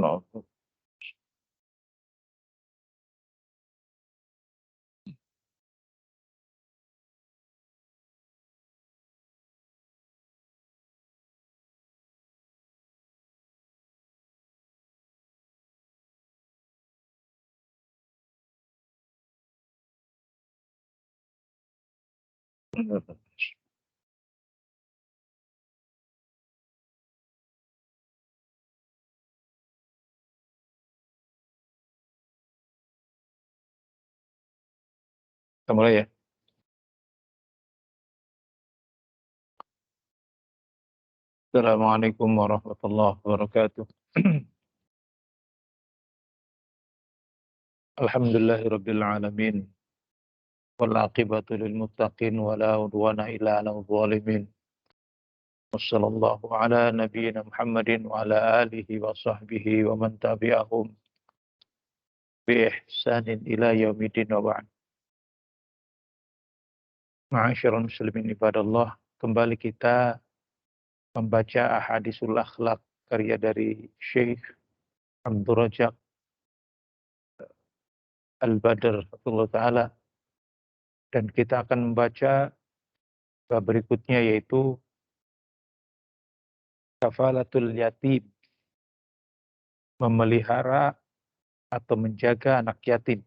No. Kita mulai ya. Assalamualaikum warahmatullahi wabarakatuh. Alhamdulillahirabbil alamin. Wal aqibatu lil muttaqin wa la udwana illa 'alal zalimin. Wassallallahu ala nabiyyina Muhammadin wa ala alihi wa sahbihi wa man tabi'ahum bi ihsanin ila yaumiddin wa ba'd. Ma'asyiral muslimin ibadallah, kembali kita membaca Ahadisul Akhlaq karya dari Syekh Abdul Razak Al-Badr rahimahullah taala, dan kita akan membaca bab berikutnya, yaitu kafalatul yatim, memelihara atau menjaga anak yatim.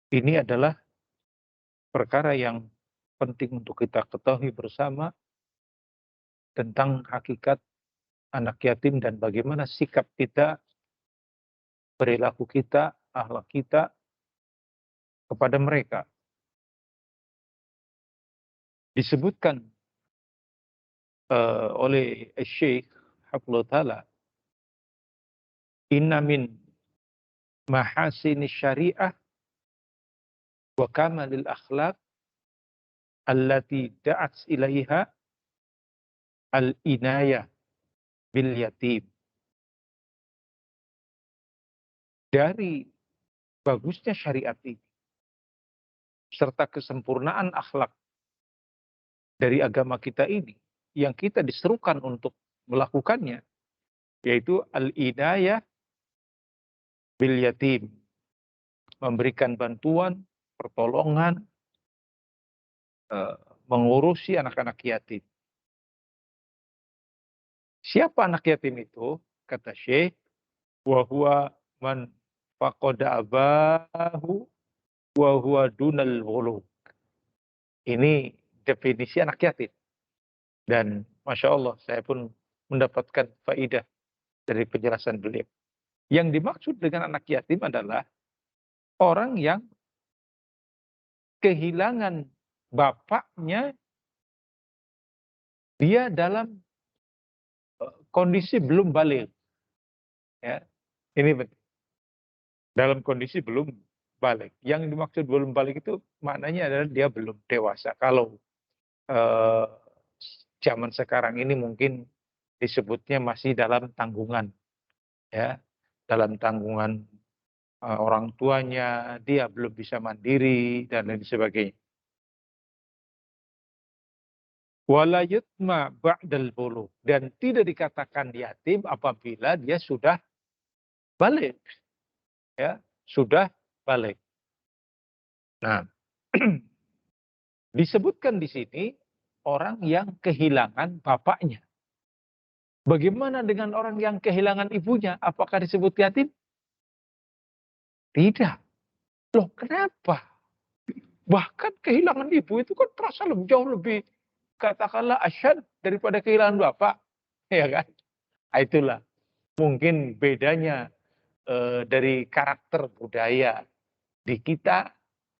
Ini adalah perkara yang penting untuk kita ketahui bersama tentang hakikat anak yatim dan bagaimana sikap kita, perilaku kita, akhlak kita kepada mereka. Disebutkan oleh Syekh Hafizahullah Ta'ala, inna min mahasini syariah wa kamalil akhlaq allati da'at ilaiha al-inayah bil yatim. Dari bagusnya syariat ini serta kesempurnaan akhlak dari agama kita ini yang kita diserukan untuk melakukannya, yaitu al-inayah bil yatim, memberikan bantuan, pertolongan, mengurusi anak-anak yatim. Siapa anak yatim itu? Kata Syekh, wa huwa man faqada abahu wa huwa dunal ghulub. Ini definisi anak yatim. Dan Masya Allah, saya pun mendapatkan faidah dari penjelasan beliau. Yang dimaksud dengan anak yatim adalah orang yang kehilangan bapaknya, dia dalam kondisi belum balik. Ya, ini penting. Dalam kondisi belum balik. Yang dimaksud belum balik itu maknanya adalah dia belum dewasa. Kalau zaman sekarang ini mungkin disebutnya masih dalam tanggungan, ya, dalam tanggungan orang tuanya, dia belum bisa mandiri dan lain sebagainya. Wala yutma ba'dal bulugh, dan tidak dikatakan yatim apabila dia sudah balik, ya, sudah balik. Nah, disebutkan di sini orang yang kehilangan bapaknya. Bagaimana dengan orang yang kehilangan ibunya? Apakah disebut yatim? Tidak. Loh, kenapa? Bahkan kehilangan ibu itu kan terasa jauh lebih, katakanlah, asyad daripada kehilangan bapak. Ya kan? Itulah mungkin bedanya dari karakter budaya di kita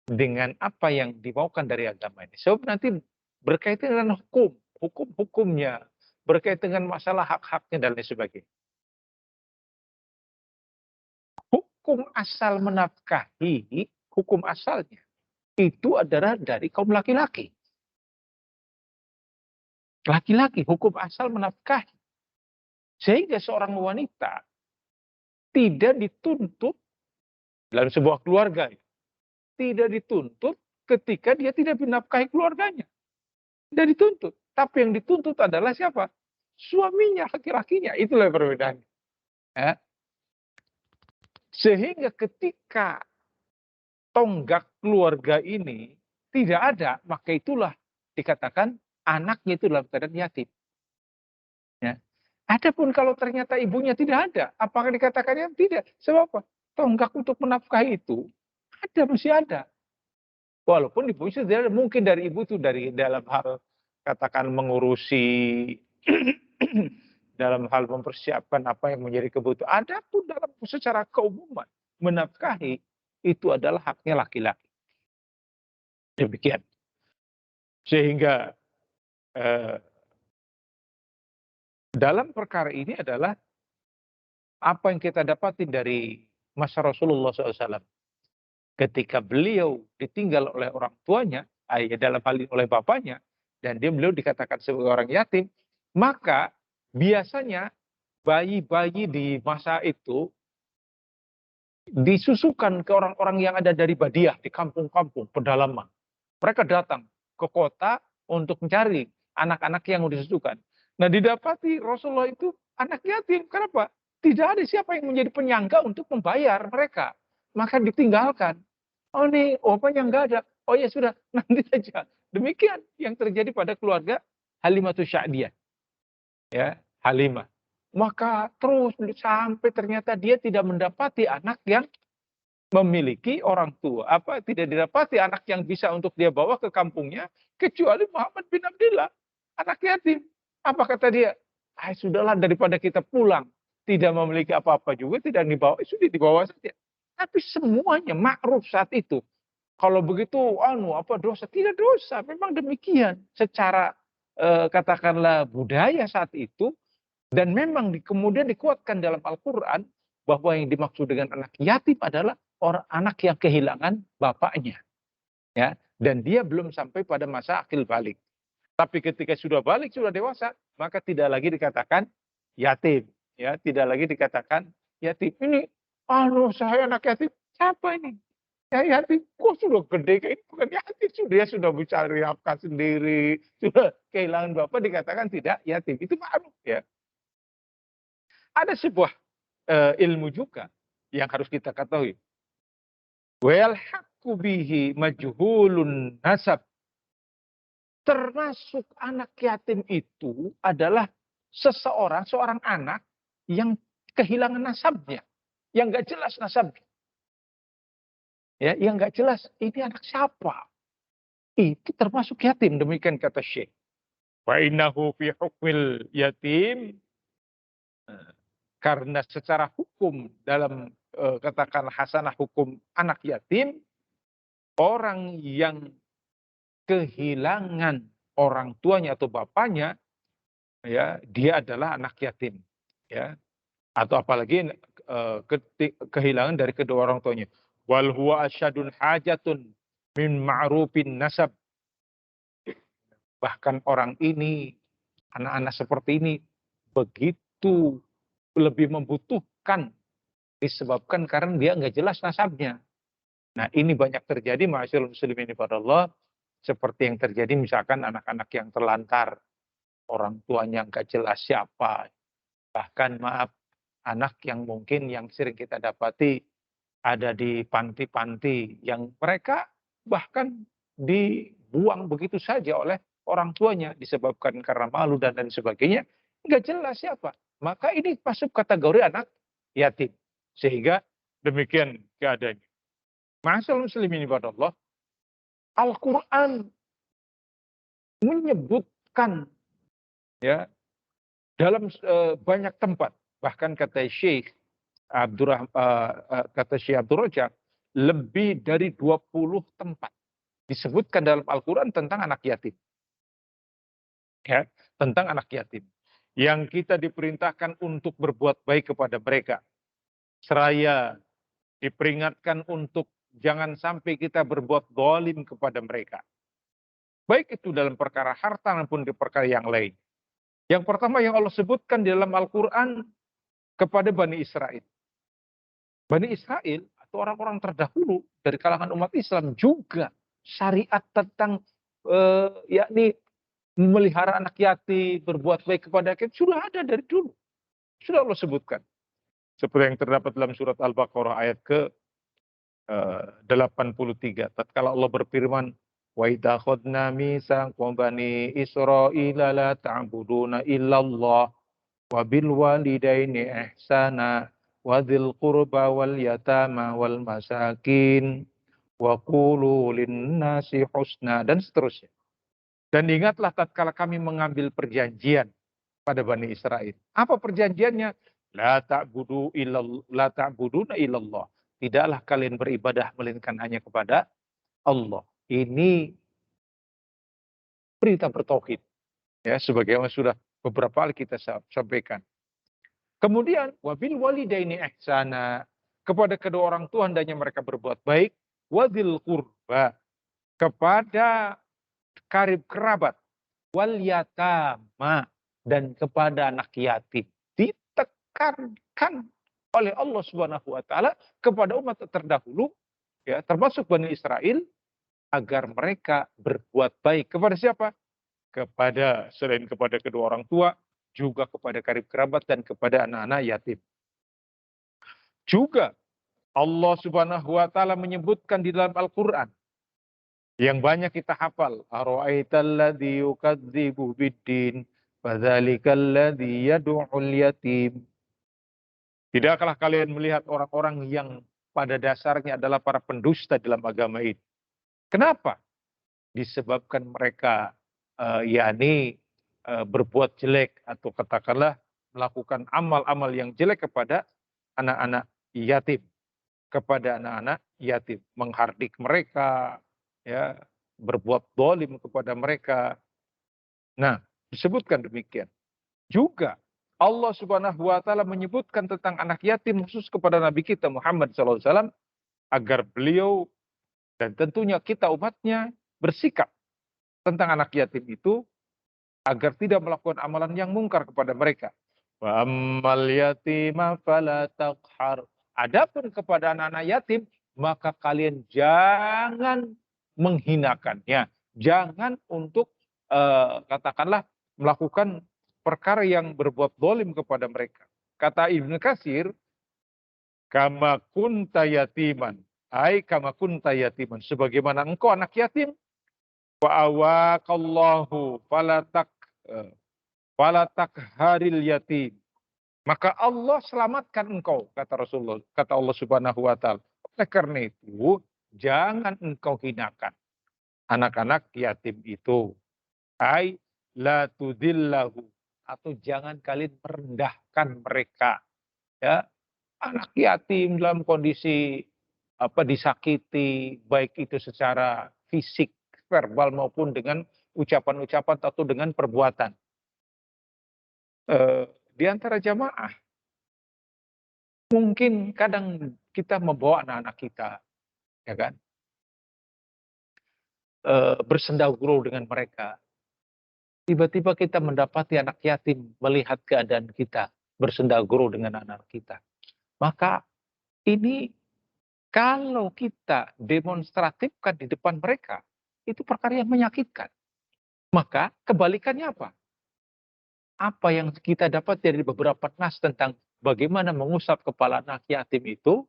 dengan apa yang dimaukan dari agama ini. Sebab nanti berkaitan dengan hukum-hukumnya, berkaitan dengan masalah hak-haknya dan lain sebagainya. Hukum asal menafkahi, hukum asalnya itu adalah dari kaum laki-laki. Laki-laki, hukum asal menafkahi. Sehingga seorang wanita tidak dituntut dalam sebuah keluarga, tidak dituntut ketika dia tidak menafkahi keluarganya. Tidak dituntut. Tapi yang dituntut adalah siapa? suaminya, laki-lakinya. Itulah perbedaannya. Ya. Sehingga ketika tonggak keluarga ini tidak ada, maka itulah dikatakan anaknya itu dalam keadaan yatim. Ya. Adapun kalau ternyata ibunya tidak ada, apakah dikatakannya tidak? Sebab apa? Tonggak untuk menafkahi itu ada, masih ada. Walaupun ibu itu tidak ada, mungkin dari ibu itu dari dalam hal katakan mengurusi dalam hal mempersiapkan apa yang menjadi kebutuhan. Adapun dalam secara keumuman menafkahi itu adalah haknya laki-laki. Demikian. Sehingga eh, dalam perkara ini adalah apa yang kita dapatin dari masa Rasulullah SAW. Ketika beliau ditinggal oleh orang tuanya, dalam hal ini oleh bapaknya, dan beliau dikatakan sebagai orang yatim, maka biasanya bayi-bayi di masa itu disusukan ke orang-orang yang ada dari Badiah, di kampung-kampung pedalaman. Mereka datang ke kota untuk mencari anak-anak yang disusukan. Nah, didapati Rasulullah itu anak yatim. Kenapa? Tidak ada siapa yang menjadi penyangga untuk membayar mereka. Maka ditinggalkan. Oh nih, bapaknya nggak ada. Oh ya sudah, nanti saja. Demikian yang terjadi pada keluarga Halimatus Sya'diyah. Ya, Halimah. Maka terus sampai ternyata dia tidak mendapati anak yang memiliki orang tua. Apa tidak didapati anak yang bisa untuk dia bawa ke kampungnya kecuali Muhammad bin Abdullah, anak yatim. Apa kata dia? Sudahlah daripada kita pulang tidak memiliki apa-apa juga tidak dibawa, sudah dibawa saja. Tapi semuanya makruf saat itu. Kalau begitu apa dosa? Tidak dosa, memang demikian secara katakanlah budaya saat itu. Dan memang kemudian dikuatkan dalam Al-Quran bahwa yang dimaksud dengan anak yatim adalah orang anak yang kehilangan bapaknya. Ya, dan dia belum sampai pada masa akil balik. Tapi ketika sudah balik, sudah dewasa, maka tidak lagi dikatakan yatim. Ya, tidak lagi dikatakan yatim. Ini, saya anak yatim. Siapa ini? Ya yatim. Kok sudah gede kayak ini? Bukan yatim. Dia sudah mencari nafkah sendiri. Sudah kehilangan bapak dikatakan tidak yatim. Itu baru ya. Ada sebuah ilmu juga yang harus kita ketahui. Wal haqqu bihi majhulun nasab. Termasuk anak yatim itu adalah seorang anak yang kehilangan nasabnya, yang nggak jelas nasabnya. Ya, yang nggak jelas ini anak siapa. Itu termasuk yatim, demikian kata Syekh. Wa innahu fi hukmil yatim. Karena secara hukum dalam katakan hasanah hukum anak yatim, orang yang kehilangan orang tuanya atau bapaknya, ya dia adalah anak yatim, ya. Atau apalagi kehilangan dari kedua orang tuanya. Wal huwa asyadun hajatun min ma'rufin nasab. Bahkan orang ini, anak-anak seperti ini begitu lebih membutuhkan disebabkan karena dia nggak jelas nasabnya. Nah ini banyak terjadi ma'asyiral muslimin pada Allah, seperti yang terjadi misalkan anak-anak yang terlantar, orang tuanya nggak jelas siapa. Bahkan maaf, anak yang mungkin yang sering kita dapati ada di panti-panti yang mereka bahkan dibuang begitu saja oleh orang tuanya disebabkan karena malu dan lain sebagainya, nggak jelas siapa. Maka ini masuk kategori anak yatim. Sehingga demikian keadaannya. Ma'asyiral muslimin ibadah Allah, Al-Quran menyebutkan ya dalam banyak tempat. Bahkan kata Syekh Abdul Rajak, lebih dari 20 tempat disebutkan dalam Al-Quran tentang anak yatim. Ya, tentang anak yatim. Yang kita diperintahkan untuk berbuat baik kepada mereka. Seraya diperingatkan untuk jangan sampai kita berbuat zalim kepada mereka. Baik itu dalam perkara harta maupun di perkara yang lain. Yang pertama yang Allah sebutkan di dalam Al-Quran kepada Bani Israel. Bani Israel atau orang-orang terdahulu dari kalangan umat Islam juga syariat tentang yakni memelihara anak yatim, berbuat baik kepada yatim, sudah ada dari dulu. Sudah Allah sebutkan. Seperti yang terdapat dalam surat Al-Baqarah ayat ke 83. Tatkala Allah berfirman, wa idza akhadna mitsaqan bani Israila la ta'buduna illallah wa bil walidaini ihsana wa dzil qurba wal yatama wal masakin wa qulu lin-nasi husna, dan seterusnya. Dan ingatlah tatkala kami mengambil perjanjian pada Bani Israel. Apa perjanjiannya? La ta'buduna illallah. Tidaklah kalian beribadah melainkan hanya kepada Allah. Ini berita bertauhid. Ya, sebagaimana sudah beberapa kali kita sampaikan. Kemudian wabil walidaini ihsana, kepada kedua orang tua hendaknya mereka berbuat baik, wadzil qurba, kepada karib kerabat, wal yatama, dan kepada anak yatim. Ditekankan oleh Allah Subhanahu wa taala kepada umat terdahulu, ya, termasuk Bani Israel, agar mereka berbuat baik kepada siapa? Kepada, selain kepada kedua orang tua, juga kepada karib kerabat dan kepada anak-anak yatim. Juga Allah Subhanahu wa taala menyebutkan di dalam Al-Qur'an yang banyak kita hafal, ara'aitalladzi yukadzibu biddin fadzalikal ladzi yad'ul yatim. Tidakkah kalian melihat orang-orang yang pada dasarnya adalah para pendusta dalam agama ini? Kenapa? Disebabkan mereka berbuat jelek, atau katakanlah melakukan amal-amal yang jelek kepada anak-anak yatim, menghardik mereka, ya, berbuat dolim kepada mereka. Nah, disebutkan demikian. Juga Allah Subhanahu wa taala menyebutkan tentang anak yatim khusus kepada Nabi kita Muhammad SAW, agar beliau dan tentunya kita umatnya bersikap tentang anak yatim itu agar tidak melakukan amalan yang mungkar kepada mereka. Wa ammal yatima fala taqhar. Adapun kepada anak-anak yatim, maka kalian jangan menghinakannya. Jangan untuk katakanlah melakukan perkara yang berbuat dolim kepada mereka. Kata Ibnu Katsir, kama kunta yatiman, kama kunta yatiman, sebagaimana engkau anak yatim, wa awakallahu falatak haril yatim, maka Allah selamatkan engkau, kata Rasulullah, kata Allah Subhanahu wa taala. Oleh karena itu, jangan engkau hinakan anak-anak yatim itu. La tudillahu, atau jangan kalian merendahkan mereka. Ya, anak yatim dalam kondisi disakiti, baik itu secara fisik, verbal, maupun dengan ucapan-ucapan atau dengan perbuatan. Di antara jamaah, mungkin kadang kita membawa anak-anak kita, ya kan, bersendagurau dengan mereka. Tiba-tiba kita mendapati anak yatim melihat keadaan kita, bersendagurau dengan anak kita. Maka ini kalau kita demonstratifkan di depan mereka, itu perkara yang menyakitkan. Maka kebalikannya apa? Apa yang kita dapat dari beberapa nas tentang bagaimana mengusap kepala anak yatim itu,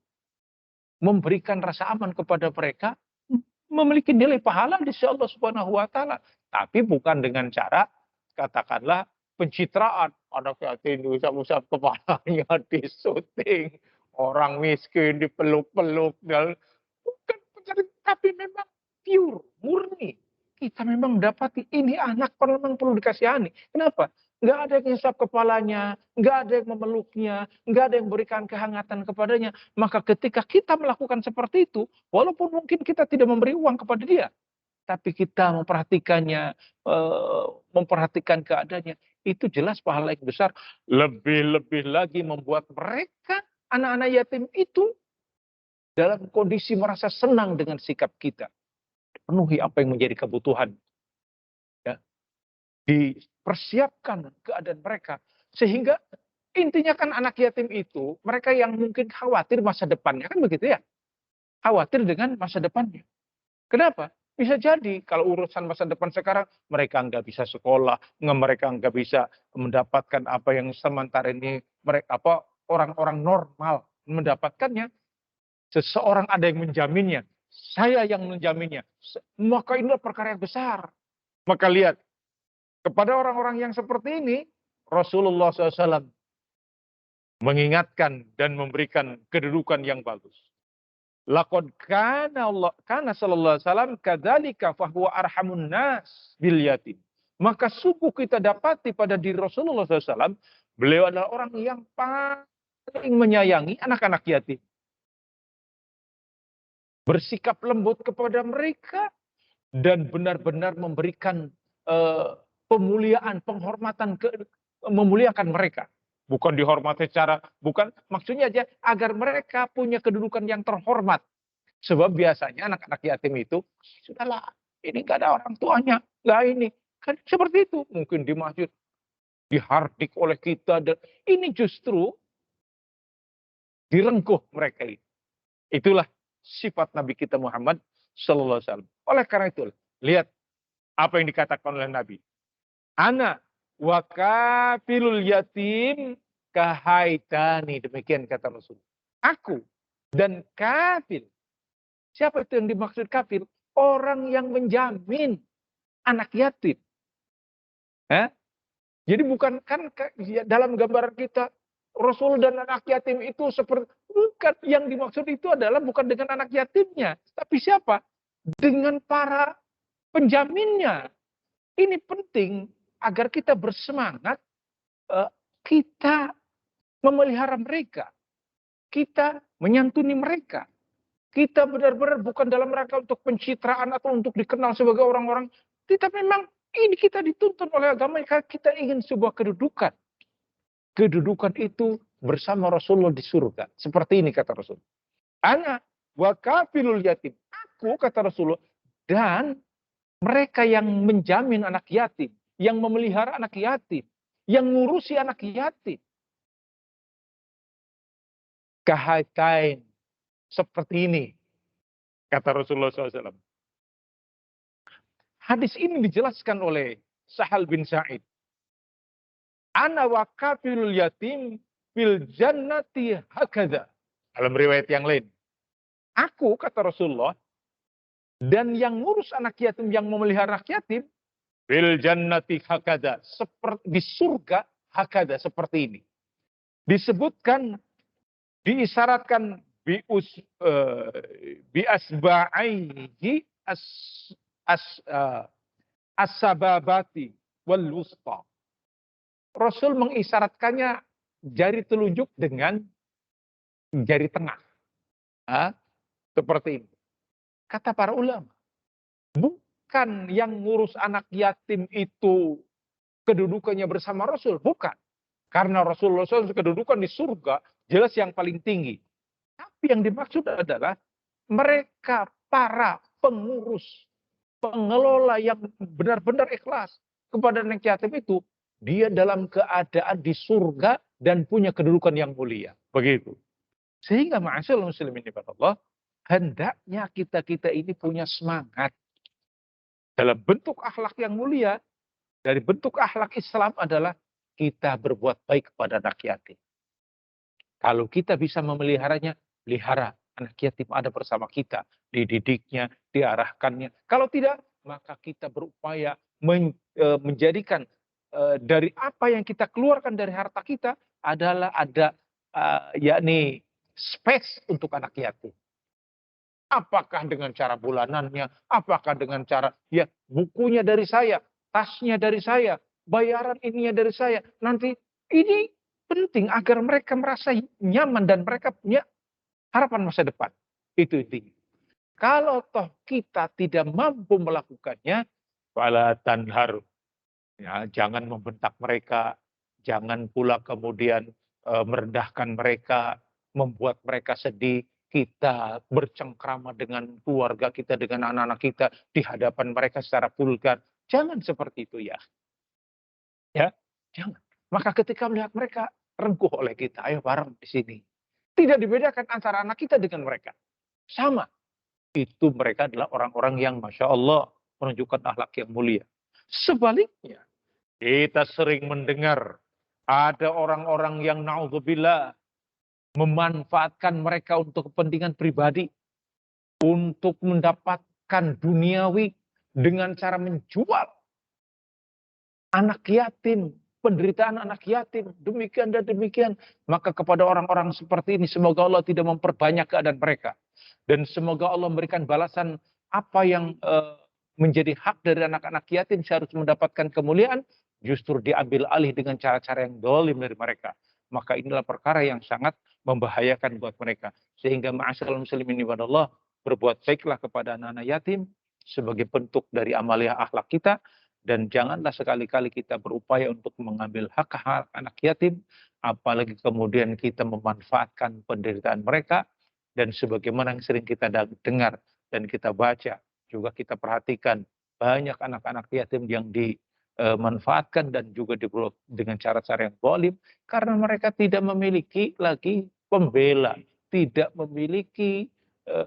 memberikan rasa aman kepada mereka, memiliki nilai pahala di sisi Allah Subhanahu wa taala, tapi bukan dengan cara katakanlah pencitraan. Anak yatim diusap-usap kepalanya, disunting, orang miskin dipeluk-peluk, dan bukan, tapi memang pure, murni. Kita memang dapati ini anak memang perlu dikasihani. Kenapa? Nggak ada yang ngisap kepalanya, nggak ada yang memeluknya, nggak ada yang memberikan kehangatan kepadanya. Maka ketika kita melakukan seperti itu, walaupun mungkin kita tidak memberi uang kepada dia, tapi kita memperhatikannya, memperhatikan keadaannya, itu jelas pahala yang besar. Lebih-lebih lagi membuat mereka, anak-anak yatim itu, dalam kondisi merasa senang dengan sikap kita. Penuhi apa yang menjadi kebutuhan. Ya. Dipersiapkan keadaan mereka. Sehingga intinya kan anak yatim itu, mereka yang mungkin khawatir masa depannya, kan begitu ya. Khawatir dengan masa depannya. Kenapa? Bisa jadi kalau urusan masa depan sekarang mereka nggak bisa sekolah, mereka nggak bisa mendapatkan apa yang sementara ini mereka apa orang-orang normal mendapatkannya. Seseorang ada yang menjaminnya, saya yang menjaminnya. Maka ini perkara yang besar. Maka lihat, kepada orang-orang yang seperti ini, Rasulullah SAW mengingatkan dan memberikan kedudukan yang bagus. Laqad kana sallallahu alaihi wasallam kadzalika fahuwa arhamun nas bil yatim. Maka sungguh kita dapati pada diri Rasulullah SAW, beliau adalah orang yang paling menyayangi anak-anak yatim. Bersikap lembut kepada mereka dan benar-benar memberikan pemuliaan, penghormatan, memuliakan mereka. Bukan dihormati secara, bukan maksudnya aja agar mereka punya kedudukan yang terhormat. Sebab biasanya anak-anak yatim itu, sudahlah, ini gak ada orang tuanya, nggak ini. Kan seperti itu, mungkin di masjid dihardik oleh kita. Dan ini justru direngkuh mereka itu. Itulah sifat Nabi kita Muhammad Sallallahu Alaihi Wasallam. Oleh karena itu, lihat apa yang dikatakan oleh Nabi. Ana wa kafilul yatim kahaitani. Demikian kata Rasul. Aku dan kafil. Siapa itu yang dimaksud kafil? Orang yang menjamin anak yatim. Jadi bukan kan dalam gambaran kita Rasul dan anak yatim itu seperti bukan, yang dimaksud itu adalah bukan dengan anak yatimnya, tapi siapa? Dengan para penjaminnya. Ini penting agar kita bersemangat, kita memelihara mereka, kita menyantuni mereka. Kita benar-benar bukan dalam rangka untuk pencitraan atau untuk dikenal sebagai orang-orang. Kita memang ini kita dituntun oleh agama, kita ingin sebuah kedudukan. Kedudukan itu bersama Rasulullah di surga. Seperti ini kata Rasul. Ana wa kafilul yatim. Aku kata Rasulullah dan mereka yang menjamin anak yatim, yang memelihara anak yatim, yang ngurusi anak yatim. Kahatain. Seperti ini, kata Rasulullah SAW. Hadis ini dijelaskan oleh Sahal bin Sa'id. Ana wa kafilul yatim fil jannati hakadha. Dalam riwayat yang lain. Aku, kata Rasulullah, dan yang ngurus anak yatim, yang memelihara anak yatim, fil jannati hakadha. Seperti di surga hakadha, seperti ini. Disebutkan, diisyaratkan bi asba'ihi as-sababati wal wusta. Rasul mengisyaratkannya jari telunjuk dengan jari tengah. Seperti ini. Kata para ulama, bukan yang ngurus anak yatim itu kedudukannya bersama Rasul, bukan. Karena Rasulullah SAW kedudukan di surga jelas yang paling tinggi. Tapi yang dimaksud adalah mereka para pengurus, pengelola yang benar-benar ikhlas kepada anak yatim itu, dia dalam keadaan di surga dan punya kedudukan yang mulia. Begitu. Sehingga ma'asyiral muslimin Allah, hendaknya kita ini punya semangat dalam bentuk akhlak yang mulia. Dari bentuk akhlak Islam adalah kita berbuat baik kepada anak yatim. Kalau kita bisa memeliharanya, pelihara. Anak yatim ada bersama kita, dididiknya, diarahkannya. Kalau tidak, maka kita berupaya menjadikan dari apa yang kita keluarkan dari harta kita adalah ada yakni space untuk anak yatim. Apakah dengan cara bulanannya, apakah dengan cara ya bukunya dari saya, tasnya dari saya, bayaran ininya dari saya. Nanti ini penting agar mereka merasa nyaman dan mereka punya harapan masa depan. Itu intinya. Kalau toh kita tidak mampu melakukannya, fala tanhar. Ya, jangan membentak mereka, jangan pula kemudian merendahkan mereka, membuat mereka sedih. Kita bercengkrama dengan keluarga kita, dengan anak-anak kita di hadapan mereka secara vulgar. Jangan seperti itu ya. Ya, jangan. Maka ketika melihat mereka rengkuh oleh kita, ayo bareng di sini. Tidak dibedakan antara anak kita dengan mereka. Sama. itu mereka adalah orang-orang yang Masya Allah menunjukkan akhlak yang mulia. Sebaliknya, kita sering mendengar ada orang-orang yang naudzubillah memanfaatkan mereka untuk kepentingan pribadi, untuk mendapatkan duniawi dengan cara menjual anak yatim, penderitaan anak yatim, demikian dan demikian. Maka kepada orang-orang seperti ini, semoga Allah tidak memperbanyak keadaan mereka. Dan semoga Allah memberikan balasan apa yang menjadi hak dari anak-anak yatim seharusnya mendapatkan kemuliaan, justru diambil alih dengan cara-cara yang dolim dari mereka. Maka inilah perkara yang sangat membahayakan buat mereka. Sehingga ma'asyiral muslimin ibadallah, berbuat baiklah kepada anak-anak yatim sebagai bentuk dari amalia akhlak kita. Dan janganlah sekali-kali kita berupaya untuk mengambil hak-hak anak yatim, apalagi kemudian kita memanfaatkan penderitaan mereka. Dan sebagaimana yang sering kita dengar dan kita baca, juga kita perhatikan banyak anak-anak yatim yang dimanfaatkan dan juga dengan cara-cara yang zalim, karena mereka tidak memiliki lagi pembela, tidak memiliki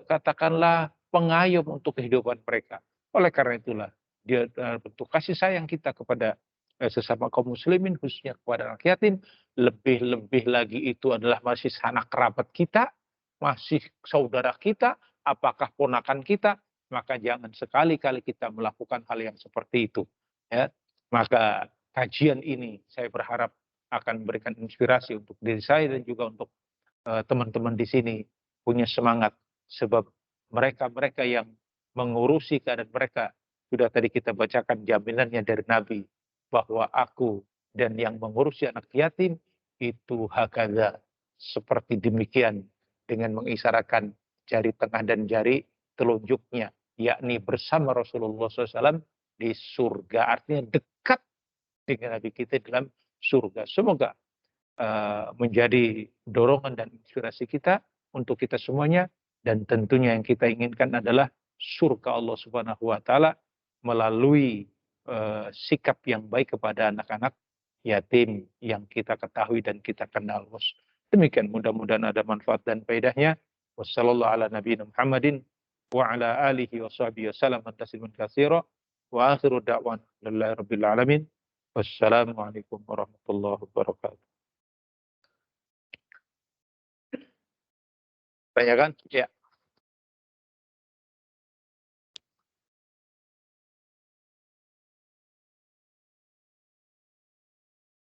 katakanlah pengayom untuk kehidupan mereka. Oleh karena itulah, dia bentuk kasih sayang kita kepada sesama kaum muslimin, khususnya kepada anak yatim, lebih-lebih lagi itu adalah masih sanak kerabat kita, masih saudara kita, apakah ponakan kita, maka jangan sekali-kali kita melakukan hal yang seperti itu. Ya. Maka kajian ini saya berharap akan memberikan inspirasi untuk diri saya dan juga untuk teman-teman di sini punya semangat, sebab mereka-mereka yang mengurusi keadaan mereka, sudah tadi kita bacakan jaminannya dari Nabi bahwa aku dan yang mengurusi anak yatim itu hakada, seperti demikian, dengan mengisyaratkan jari tengah dan jari telunjuknya, yakni bersama Rasulullah SAW di surga, artinya dekat dengan Nabi kita dalam surga. Semoga menjadi dorongan dan inspirasi kita untuk kita semuanya, dan tentunya yang kita inginkan adalah surga Allah Subhanahu wa taala melalui sikap yang baik kepada anak-anak yatim yang kita ketahui dan kita kenal. Demikian, mudah-mudahan ada manfaat dan faedahnya. Wassallallahu ala nabiyina Muhammadin wa ala alihi wa sahbihi wasallam tasliman katsira wa akhiru da'wana lillahi rabbil alamin. Wassalamualaikum warahmatullahi wabarakatuh. Banyak kan? Ya.